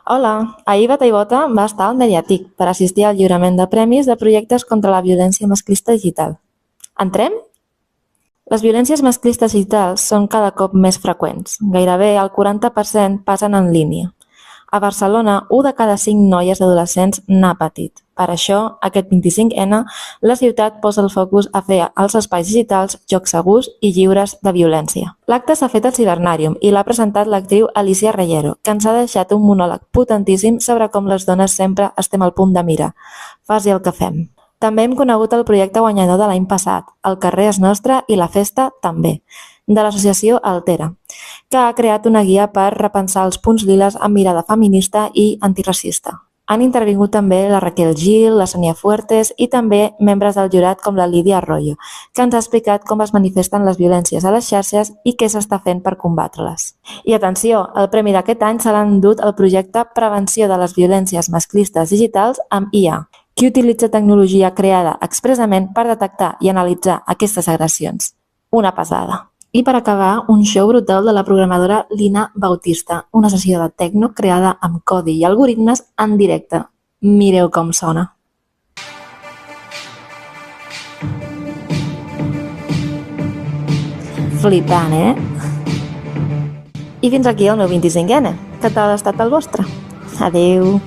Hola, ahir Bata i Bota va estar al Mediatic per assistir al lliurament de premis de projectes contra la violència masclista digital. Entrem? Les violències masclistes digitals són cada cop més freqüents. Gairebé el 40% passen en línia. A Barcelona, 1 de cada 5 noies i adolescents n'ha patit. Per això, aquest 25N, la ciutat posa el focus a fer als espais digitals jocs segurs i lliures de violència. L'acte s'ha fet al Cibernàrium i l'ha presentat l'actriu Alicia Reyero, que ens ha deixat un monòleg potentíssim sobre com les dones sempre estem al punt de mira. Faci el que fem. També hem conegut el projecte guanyador de l'any passat, El carrer és nostre i la festa també, de l'associació Altera, que ha creat una guia per repensar els punts liles amb mirada feminista i antiracista. Han intervingut també la Raquel Gil, la Sonia Fuertes i també membres del jurat com la Lídia Arroyo, que ens ha explicat com es manifesten les violències a les xarxes i què s'està fent per combatre-les. I atenció, el premi d'aquest any se l'ha endut el projecte Prevenció de les violències masclistes digitals amb IA, que utilitza tecnologia creada expressament per detectar i analitzar aquestes agressions. Una passada. I per acabar, un show brutal de la programadora Lina Bautista, una sessió de techno creada amb codi i algoritmes en directe. Mireu com sona. Flipant, eh? I fins aquí el meu 25N. Què tal ha estat el vostre? Adeu!